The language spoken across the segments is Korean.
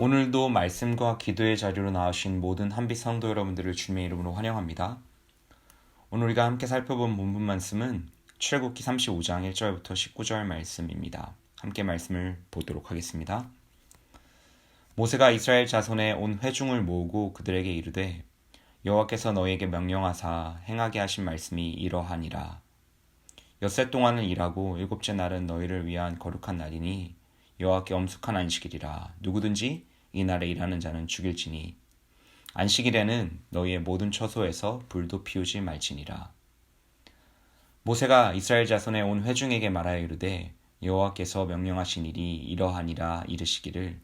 오늘도 말씀과 기도의 자리로 나오신 모든 한빛 성도 여러분들을 주님의 이름으로 환영합니다. 오늘 우리가 함께 살펴본 본문 말씀은 출애굽기 35장 1절부터 19절 말씀입니다. 함께 말씀을 보도록 하겠습니다. 모세가 이스라엘 자손의 온 회중을 모으고 그들에게 이르되 여호와께서 너희에게 명령하사 행하게 하신 말씀이 이러하니라. 엿새 동안은 일하고 일곱째 날은 너희를 위한 거룩한 날이니 여호와께 엄숙한 안식일이라. 누구든지 이 날에 일하는 자는 죽일지니 안식일에는 너희의 모든 처소에서 불도 피우지 말지니라. 모세가 이스라엘 자손의 온 회중에게 말하여 이르되 여호와께서 명령하신 일이 이러하니라 이르시기를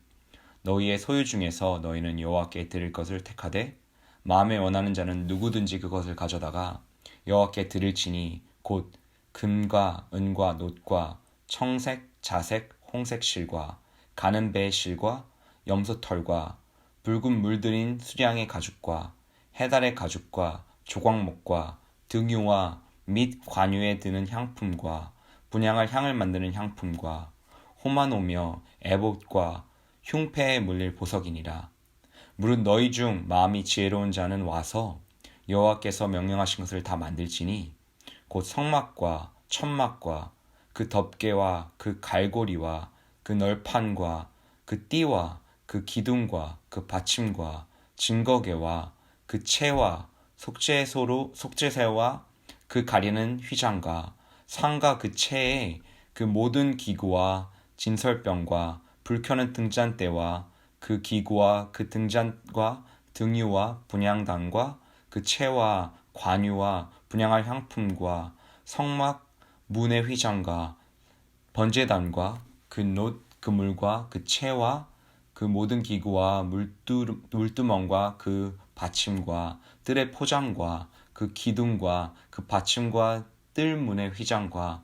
너희의 소유 중에서 너희는 여호와께 드릴 것을 택하되 마음에 원하는 자는 누구든지 그것을 가져다가 여호와께 드릴지니 곧 금과 은과 놋과 청색, 자색, 홍색 실과 가는 배의 실과 염소털과 붉은 물들인 수량의 가죽과 해달의 가죽과 조각목과 등유와 및 관유에 드는 향품과 분향할 향을 만드는 향품과 호마노며 에봇과 흉패에 물릴 보석이니라. 무릇 너희 중 마음이 지혜로운 자는 와서 여호와께서 명령하신 것을 다 만들지니 곧 성막과 천막과 그 덮개와 그 갈고리와 그 널판과 그 띠와 그 기둥과 그 받침과 증거개와 그 채와 속죄새와 그 가리는 휘장과 상과 그 채에 그 모든 기구와 진설병과 불 켜는 등잔대와 그 기구와 그 등잔과 등유와 분향단과 그 채와 관유와 분향할 향품과 성막 문의 휘장과 번제단과 그 놋 그물과 그 채와 그 모든 기구와 물두멍과 그 받침과 뜰의 포장과 그 기둥과 그 받침과 뜰 문의 휘장과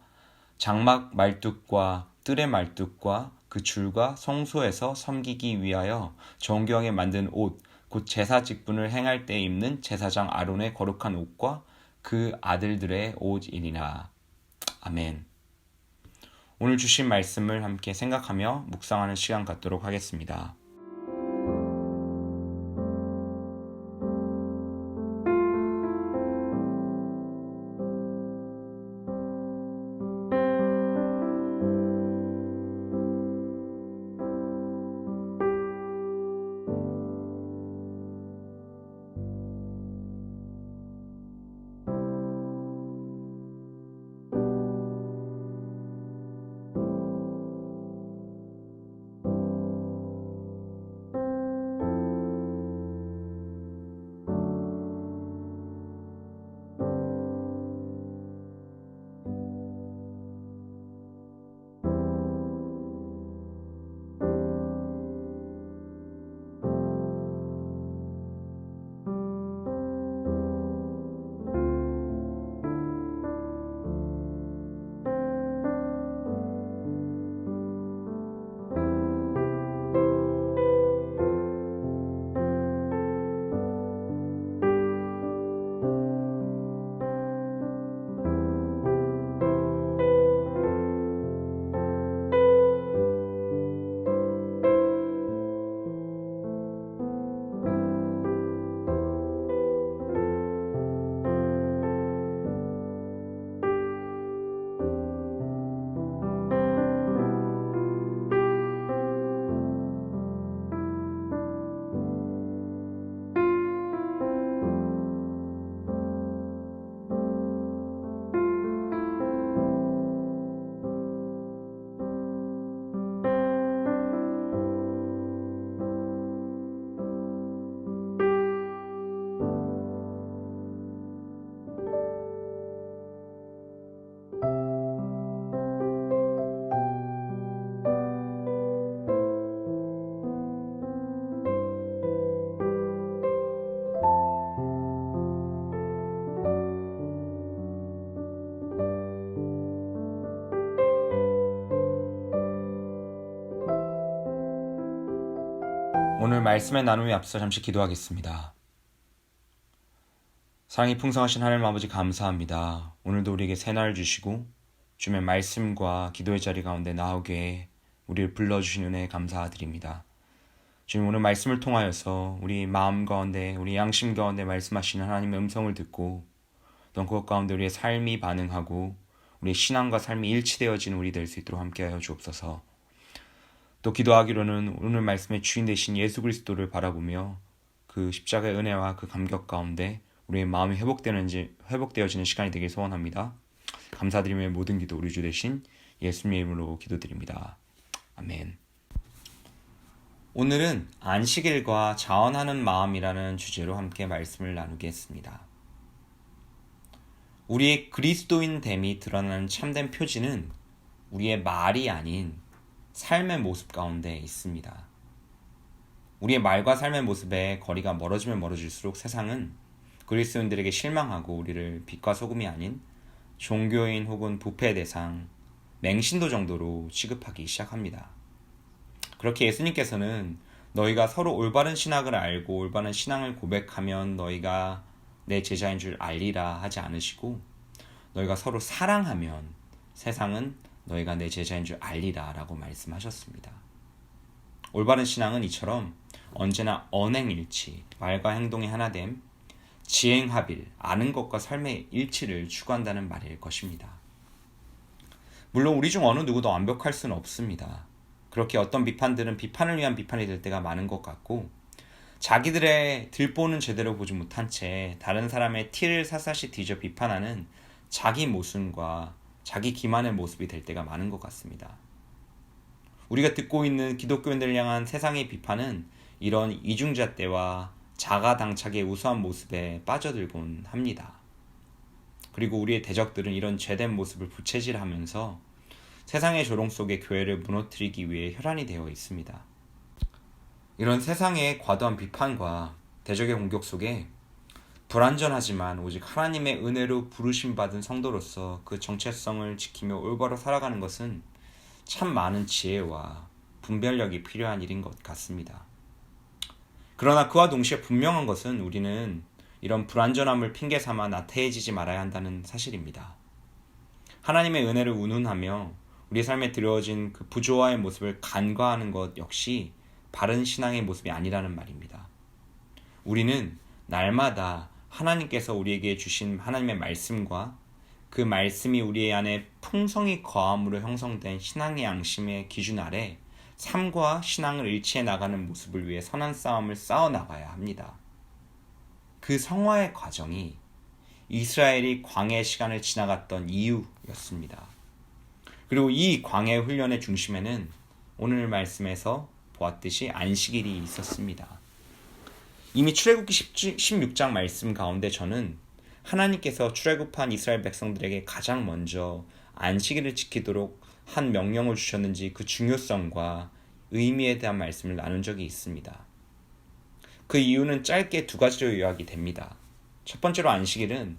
장막 말뚝과 뜰의 말뚝과 그 줄과 성소에서 섬기기 위하여 정교하게 만든 옷, 곧 제사 직분을 행할 때 입는 제사장 아론의 거룩한 옷과 그 아들들의 옷이니라. 아멘. 오늘 주신 말씀을 함께 생각하며 묵상하는 시간 갖도록 하겠습니다. 오늘 말씀의 나눔에 앞서 잠시 기도하겠습니다. 사랑이 풍성하신 하나님 아버지 감사합니다. 오늘도 우리에게 새날을 주시고 주님의 말씀과 기도의 자리 가운데 나오게 우리를 불러주신 은혜에 감사드립니다. 주님, 오늘 말씀을 통하여서 우리 마음 가운데, 우리 양심 가운데 말씀하시는 하나님의 음성을 듣고 또 그것 가운데 우리의 삶이 반응하고 우리의 신앙과 삶이 일치되어지는 우리 될 수 있도록 함께하여 주옵소서. 또 기도하기로는 오늘 말씀의 주인 되신 예수 그리스도를 바라보며 그 십자가의 은혜와 그 감격 가운데 우리의 마음이 회복되어지는 시간이 되길 소원합니다. 감사드리며 모든 기도 우리 주 되신 예수님의 이름으로 기도드립니다. 아멘. 오늘은 안식일과 자원하는 마음이라는 주제로 함께 말씀을 나누겠습니다. 우리의 그리스도인됨이 드러나는 참된 표지는 우리의 말이 아닌 삶의 모습 가운데 있습니다. 우리의 말과 삶의 모습에 거리가 멀어지면 멀어질수록 세상은 그리스도인들에게 실망하고 우리를 빛과 소금이 아닌 종교인 혹은 부패 대상, 맹신도 정도로 취급하기 시작합니다. 그렇게 예수님께서는 너희가 서로 올바른 신학을 알고 올바른 신앙을 고백하면 너희가 내 제자인 줄 알리라 하지 않으시고, 너희가 서로 사랑하면 세상은 너희가 내 제자인 줄 알리라 라고 말씀하셨습니다. 올바른 신앙은 이처럼 언제나 언행일치, 말과 행동의 하나됨, 지행합일, 아는 것과 삶의 일치를 추구한다는 말일 것입니다. 물론 우리 중 어느 누구도 완벽할 수는 없습니다. 그렇게 어떤 비판들은 비판을 위한 비판이 될 때가 많은 것 같고, 자기들의 들보는 제대로 보지 못한 채 다른 사람의 티를 샅샅이 뒤져 비판하는 자기 모순과 자기 기만의 모습이 될 때가 많은 것 같습니다. 우리가 듣고 있는 기독교인들을 향한 세상의 비판은 이런 이중잣대와 자가당착의 우수한 모습에 빠져들곤 합니다. 그리고 우리의 대적들은 이런 죄된 모습을 부채질하면서 세상의 조롱 속에 교회를 무너뜨리기 위해 혈안이 되어 있습니다. 이런 세상의 과도한 비판과 대적의 공격 속에 불완전하지만 오직 하나님의 은혜로 부르심받은 성도로서 그 정체성을 지키며 올바로 살아가는 것은 참 많은 지혜와 분별력이 필요한 일인 것 같습니다. 그러나 그와 동시에 분명한 것은 우리는 이런 불완전함을 핑계 삼아 나태해지지 말아야 한다는 사실입니다. 하나님의 은혜를 운운하며 우리 삶에 들여진 그 부조화의 모습을 간과하는 것 역시 바른 신앙의 모습이 아니라는 말입니다. 우리는 날마다 하나님께서 우리에게 주신 하나님의 말씀과 그 말씀이 우리 안에 풍성히 거함으로 형성된 신앙의 양심의 기준 아래 삶과 신앙을 일치해 나가는 모습을 위해 선한 싸움을 싸워 나가야 합니다. 그 성화의 과정이 이스라엘이 광야의 시간을 지나갔던 이유였습니다. 그리고 이 광야의 훈련의 중심에는 오늘 말씀에서 보았듯이 안식일이 있었습니다. 이미 출애굽기 16장 말씀 가운데 저는 하나님께서 출애굽한 이스라엘 백성들에게 가장 먼저 안식일을 지키도록 한 명령을 주셨는지 그 중요성과 의미에 대한 말씀을 나눈 적이 있습니다. 그 이유는 짧게 두 가지로 요약이 됩니다. 첫 번째로 안식일은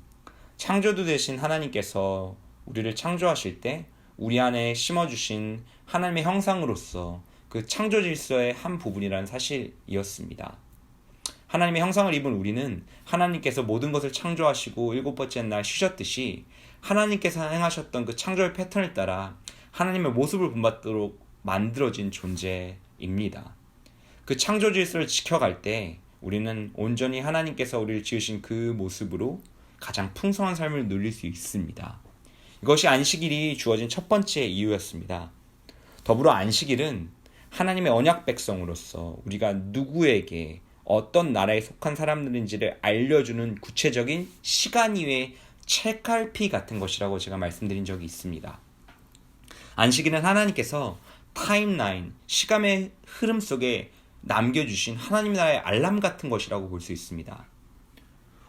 창조주 되신 하나님께서 우리를 창조하실 때 우리 안에 심어주신 하나님의 형상으로서 그 창조 질서의 한 부분이라는 사실이었습니다. 하나님의 형상을 입은 우리는 하나님께서 모든 것을 창조하시고 일곱 번째 날 쉬셨듯이 하나님께서 행하셨던 그 창조의 패턴을 따라 하나님의 모습을 본받도록 만들어진 존재입니다. 그 창조 질서를 지켜갈 때 우리는 온전히 하나님께서 우리를 지으신 그 모습으로 가장 풍성한 삶을 누릴 수 있습니다. 이것이 안식일이 주어진 첫 번째 이유였습니다. 더불어 안식일은 하나님의 언약 백성으로서 우리가 누구에게 어떤 나라에 속한 사람들인지를 알려주는 구체적인 시간 이외의 책갈피 같은 것이라고 제가 말씀드린 적이 있습니다. 안식일은 하나님께서 타임라인, 시간의 흐름 속에 남겨주신 하나님 나라의 알람 같은 것이라고 볼 수 있습니다.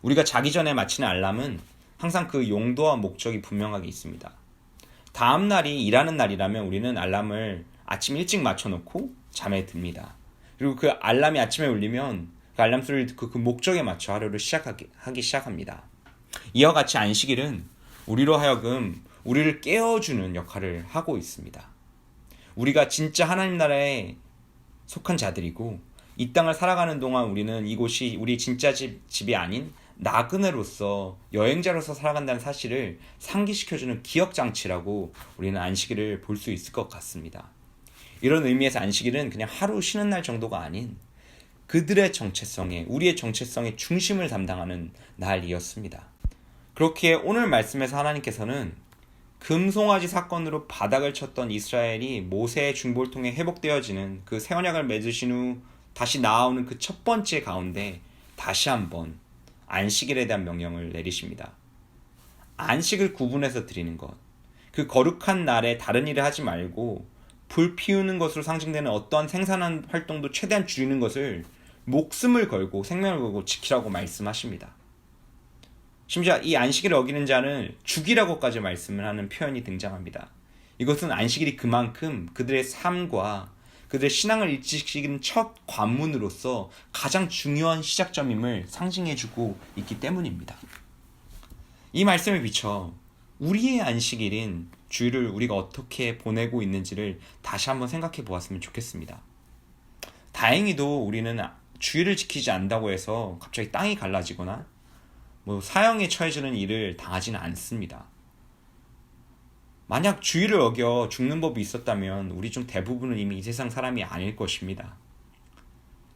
우리가 자기 전에 맞추는 알람은 항상 그 용도와 목적이 분명하게 있습니다. 다음 날이 일하는 날이라면 우리는 알람을 아침 일찍 맞춰놓고 잠에 듭니다. 그리고 그 알람이 아침에 울리면 그 알람 소리를 듣고 그 목적에 맞춰 하루를 하기 시작합니다. 이와 같이 안식일은 우리로 하여금 우리를 깨워주는 역할을 하고 있습니다. 우리가 진짜 하나님 나라에 속한 자들이고 이 땅을 살아가는 동안 우리는 이곳이 우리 진짜 집이 아닌 나그네로서 여행자로서 살아간다는 사실을 상기시켜주는 기억장치라고 우리는 안식일을 볼 수 있을 것 같습니다. 이런 의미에서 안식일은 그냥 하루 쉬는 날 정도가 아닌 그들의 정체성에, 우리의 정체성의 중심을 담당하는 날이었습니다. 그렇게 오늘 말씀에서 하나님께서는 금송아지 사건으로 바닥을 쳤던 이스라엘이 모세의 중보를 통해 회복되어지는 그 새 언약을 맺으신 후 다시 나아오는 그 첫 번째 가운데 다시 한번 안식일에 대한 명령을 내리십니다. 안식을 구분해서 드리는 것, 그 거룩한 날에 다른 일을 하지 말고 불 피우는 것으로 상징되는 어떠한 생산한 활동도 최대한 줄이는 것을 목숨을 걸고 생명을 걸고 지키라고 말씀하십니다. 심지어 이 안식일을 어기는 자는 죽이라고까지 말씀을 하는 표현이 등장합니다. 이것은 안식일이 그만큼 그들의 삶과 그들의 신앙을 일치시키는 첫 관문으로서 가장 중요한 시작점임을 상징해주고 있기 때문입니다. 이 말씀을 비춰 우리의 안식일인 주일을 우리가 어떻게 보내고 있는지를 다시 한번 생각해 보았으면 좋겠습니다. 다행히도 우리는 주일을 지키지 않는다고 해서 갑자기 땅이 갈라지거나 사형에 처해지는 일을 당하지는 않습니다. 만약 주일을 어겨 죽는 법이 있었다면 우리 중 대부분은 이미 이 세상 사람이 아닐 것입니다.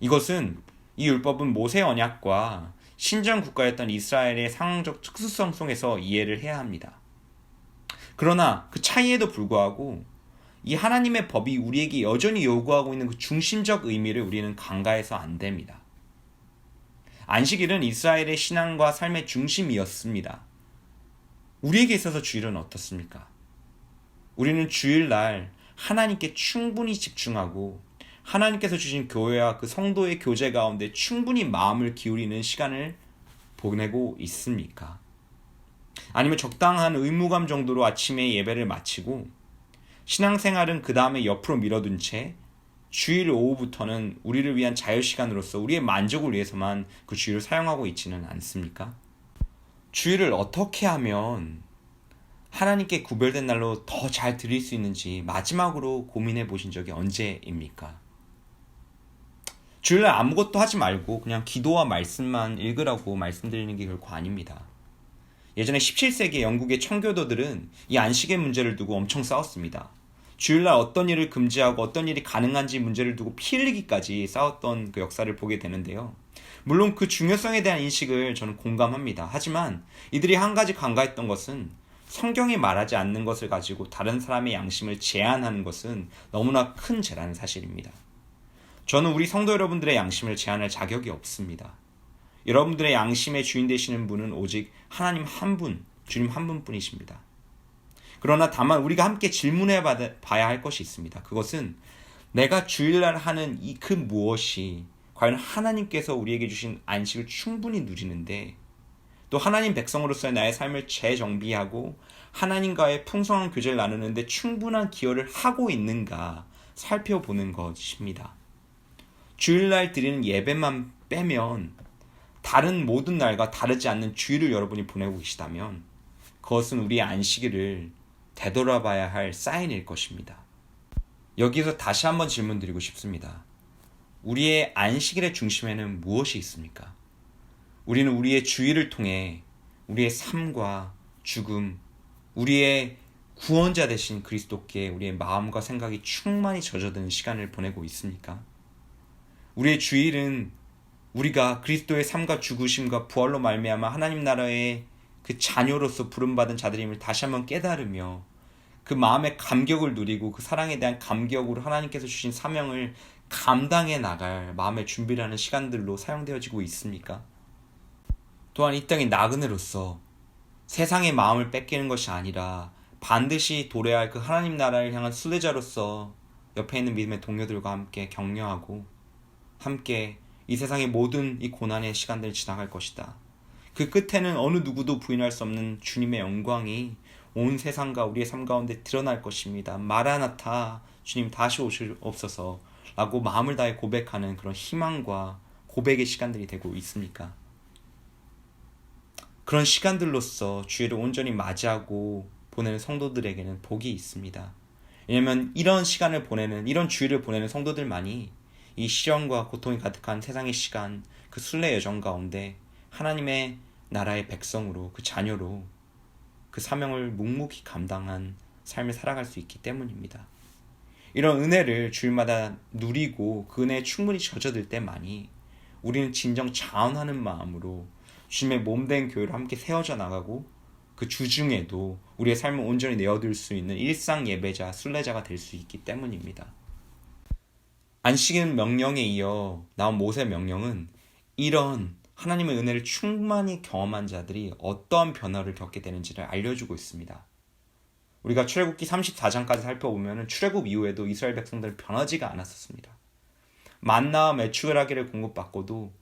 이것은 이 율법은 모세 언약과 신전 국가였던 이스라엘의 상황적 특수성 속에서 이해를 해야 합니다. 그러나 그 차이에도 불구하고 이 하나님의 법이 우리에게 여전히 요구하고 있는 그 중심적 의미를 우리는 간과해서 안 됩니다. 안식일은 이스라엘의 신앙과 삶의 중심이었습니다. 우리에게 있어서 주일은 어떻습니까? 우리는 주일날 하나님께 충분히 집중하고 하나님께서 주신 교회와 그 성도의 교제 가운데 충분히 마음을 기울이는 시간을 보내고 있습니까? 아니면 적당한 의무감 정도로 아침에 예배를 마치고 신앙생활은 그 다음에 옆으로 밀어둔 채 주일 오후부터는 우리를 위한 자유시간으로서 우리의 만족을 위해서만 그 주일을 사용하고 있지는 않습니까? 주일을 어떻게 하면 하나님께 구별된 날로 더 잘 드릴 수 있는지 마지막으로 고민해 보신 적이 언제입니까? 주일날 아무것도 하지 말고 그냥 기도와 말씀만 읽으라고 말씀드리는 게 결코 아닙니다. 예전에 17세기 영국의 청교도들은 이 안식의 문제를 두고 엄청 싸웠습니다. 주일날 어떤 일을 금지하고 어떤 일이 가능한지 문제를 두고 피 흘리기까지 싸웠던 그 역사를 보게 되는데요. 물론 그 중요성에 대한 인식을 저는 공감합니다. 하지만 이들이 한 가지 간과했던 것은 성경이 말하지 않는 것을 가지고 다른 사람의 양심을 제한하는 것은 너무나 큰 죄라는 사실입니다. 저는 우리 성도 여러분들의 양심을 제한할 자격이 없습니다. 여러분들의 양심의 주인 되시는 분은 오직 하나님 한 분, 주님 한 분뿐이십니다. 그러나 다만 우리가 함께 질문해 봐야 할 것이 있습니다. 그것은 내가 주일날 하는 이 그 무엇이 과연 하나님께서 우리에게 주신 안식을 충분히 누리는데 또 하나님 백성으로서의 나의 삶을 재정비하고 하나님과의 풍성한 교제를 나누는데 충분한 기여를 하고 있는가 살펴보는 것입니다. 주일날 드리는 예배만 빼면 다른 모든 날과 다르지 않는 주일을 여러분이 보내고 계시다면 그것은 우리의 안식일을 되돌아봐야 할 사인일 것입니다. 여기서 다시 한번 질문드리고 싶습니다. 우리의 안식일의 중심에는 무엇이 있습니까? 우리는 우리의 주일을 통해 우리의 삶과 죽음, 우리의 구원자 되신 그리스도께 우리의 마음과 생각이 충만히 젖어드는 시간을 보내고 있습니까? 우리의 주일은 우리가 그리스도의 삶과 죽으심과 부활로 말미암아 하나님 나라의 그 자녀로서 부름받은 자들임을 다시 한번 깨달으며 그 마음의 감격을 누리고 그 사랑에 대한 감격으로 하나님께서 주신 사명을 감당해 나갈 마음의 준비를 하는 시간들로 사용되어지고 있습니까? 또한 이 땅의 나그네로서 세상의 마음을 뺏기는 것이 아니라 반드시 도래할 그 하나님 나라를 향한 순례자로서 옆에 있는 믿음의 동료들과 함께 격려하고 함께 이 세상의 모든 이 고난의 시간들을 지나갈 것이다. 그 끝에는 어느 누구도 부인할 수 없는 주님의 영광이 온 세상과 우리의 삶 가운데 드러날 것입니다. 마라나타, 주님 다시 오시옵소서 라고 마음을 다해 고백하는 그런 희망과 고백의 시간들이 되고 있습니까? 그런 시간들로서 주일을 온전히 맞이하고 보내는 성도들에게는 복이 있습니다. 왜냐하면 이런 시간을 보내는, 이런 주일을 보내는 성도들만이 이 시련과 고통이 가득한 세상의 시간, 그 순례 여정 가운데 하나님의 나라의 백성으로, 그 자녀로 그 사명을 묵묵히 감당한 삶을 살아갈 수 있기 때문입니다. 이런 은혜를 주일마다 누리고 그 은혜에 충분히 젖어들 때만이 우리는 진정 자원하는 마음으로 주님의 몸된 교회로 함께 세워져 나가고 그 주중에도 우리의 삶을 온전히 내어드릴 수 있는 일상 예배자, 순례자가 될 수 있기 때문입니다. 안식일 명령에 이어 나온 모세 명령은 이런 하나님의 은혜를 충만히 경험한 자들이 어떠한 변화를 겪게 되는지를 알려주고 있습니다. 우리가 출애굽기 34장까지 살펴보면 출애굽 이후에도 이스라엘 백성들은 변하지가 않았었습니다. 만나와 메추라기를 공급받고도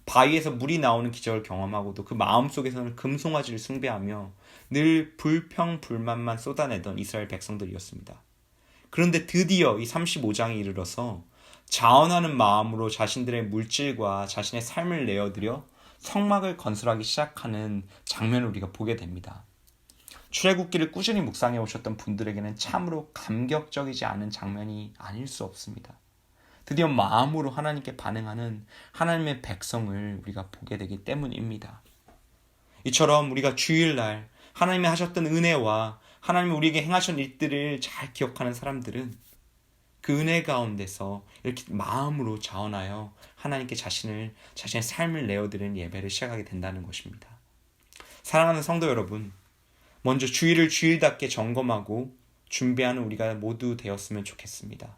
바위에서 물이 나오는 기적을 경험하고도 그 마음속에서는 금송아지를 숭배하며 늘 불평불만만 쏟아내던 이스라엘 백성들이었습니다. 그런데 드디어 이 35장에 이르러서 자원하는 마음으로 자신들의 물질과 자신의 삶을 내어드려 성막을 건설하기 시작하는 장면을 우리가 보게 됩니다. 출애굽기를 꾸준히 묵상해 오셨던 분들에게는 참으로 감격적이지 않은 장면이 아닐 수 없습니다. 드디어 마음으로 하나님께 반응하는 하나님의 백성을 우리가 보게 되기 때문입니다. 이처럼 우리가 주일날 하나님이 하셨던 은혜와 하나님이 우리에게 행하신 일들을 잘 기억하는 사람들은 그 은혜 가운데서 이렇게 마음으로 자원하여 하나님께 자신의 삶을 내어드리는 예배를 시작하게 된다는 것입니다. 사랑하는 성도 여러분, 먼저 주일을 주일답게 점검하고 준비하는 우리가 모두 되었으면 좋겠습니다.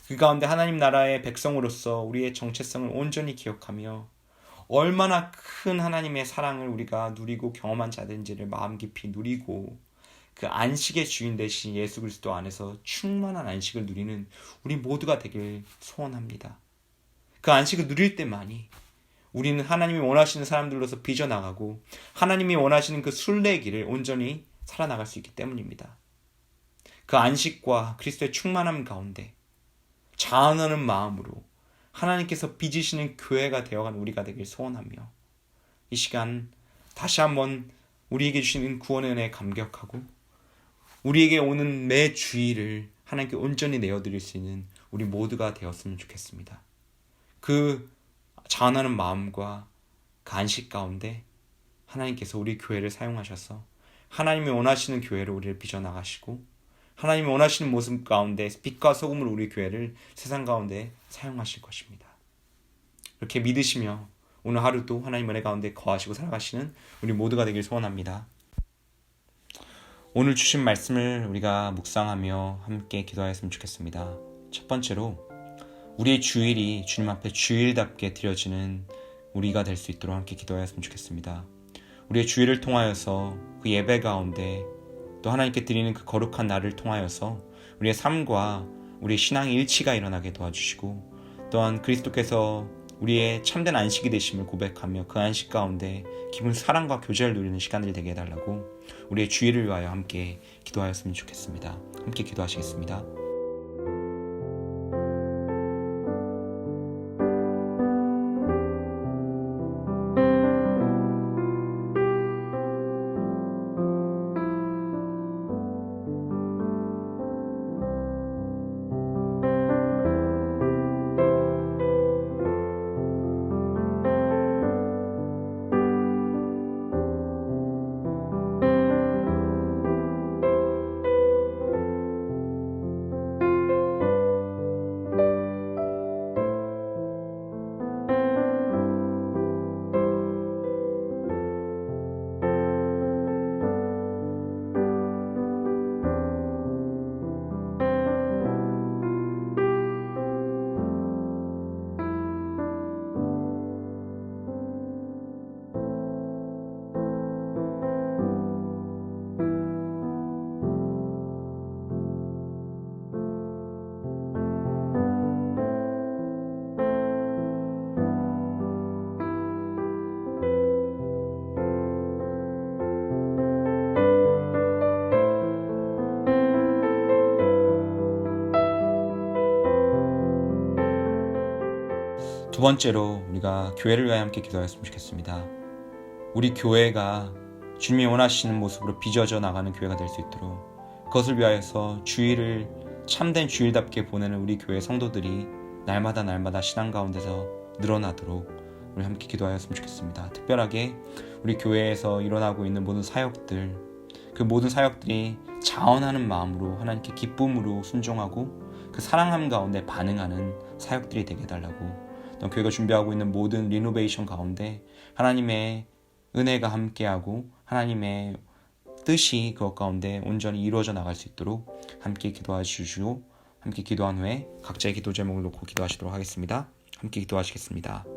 그 가운데 하나님 나라의 백성으로서 우리의 정체성을 온전히 기억하며 얼마나 큰 하나님의 사랑을 우리가 누리고 경험한 자들인지를 마음 깊이 누리고 그 안식의 주인 되신 예수 그리스도 안에서 충만한 안식을 누리는 우리 모두가 되길 소원합니다. 그 안식을 누릴 때만이 우리는 하나님이 원하시는 사람들로서 빚어나가고 하나님이 원하시는 그 순례길을 온전히 살아나갈 수 있기 때문입니다. 그 안식과 그리스도의 충만함 가운데 자원하는 마음으로 하나님께서 빚으시는 교회가 되어간 우리가 되길 소원하며 이 시간 다시 한번 우리에게 주시는 구원의 은혜에 감격하고 우리에게 오는 매 주일을 하나님께 온전히 내어드릴 수 있는 우리 모두가 되었으면 좋겠습니다. 그 자원하는 마음과 그 안식 가운데 하나님께서 우리 교회를 사용하셔서 하나님이 원하시는 교회로 우리를 빚어나가시고 하나님이 원하시는 모습 가운데 빛과 소금으로 우리 교회를 세상 가운데 사용하실 것입니다. 이렇게 믿으시며 오늘 하루도 하나님 은혜 가운데 거하시고 살아가시는 우리 모두가 되길 소원합니다. 오늘 주신 말씀을 우리가 묵상하며 함께 기도하였으면 좋겠습니다. 첫 번째로 우리의 주일이 주님 앞에 주일답게 드려지는 우리가 될 수 있도록 함께 기도하였으면 좋겠습니다. 우리의 주일을 통하여서 그 예배 가운데 또 하나님께 드리는 그 거룩한 날을 통하여서 우리의 삶과 우리의 신앙의 일치가 일어나게 도와주시고 또한 그리스도께서 우리의 참된 안식이 되심을 고백하며 그 안식 가운데 기쁜 사랑과 교제를 누리는 시간들이 되게 해달라고 우리의 주일을 위하여 함께 기도하였으면 좋겠습니다. 함께 기도하시겠습니다. 두 번째로 우리가 교회를 위하여 함께 기도하였으면 좋겠습니다. 우리 교회가 주님이 원하시는 모습으로 빚어져 나가는 교회가 될 수 있도록 그것을 위하여서 주일을 참된 주일답게 보내는 우리 교회 성도들이 날마다 신앙 가운데서 늘어나도록 우리 함께 기도하였으면 좋겠습니다. 특별하게 우리 교회에서 일어나고 있는 모든 사역들, 그 모든 사역들이 자원하는 마음으로 하나님께 기쁨으로 순종하고 그 사랑함 가운데 반응하는 사역들이 되게 해달라고, 또 교회가 준비하고 있는 모든 리노베이션 가운데 하나님의 은혜가 함께하고 하나님의 뜻이 그것 가운데 온전히 이루어져 나갈 수 있도록 함께 기도해 주시고 함께 기도한 후에 각자의 기도 제목을 놓고 기도하시도록 하겠습니다. 함께 기도하시겠습니다.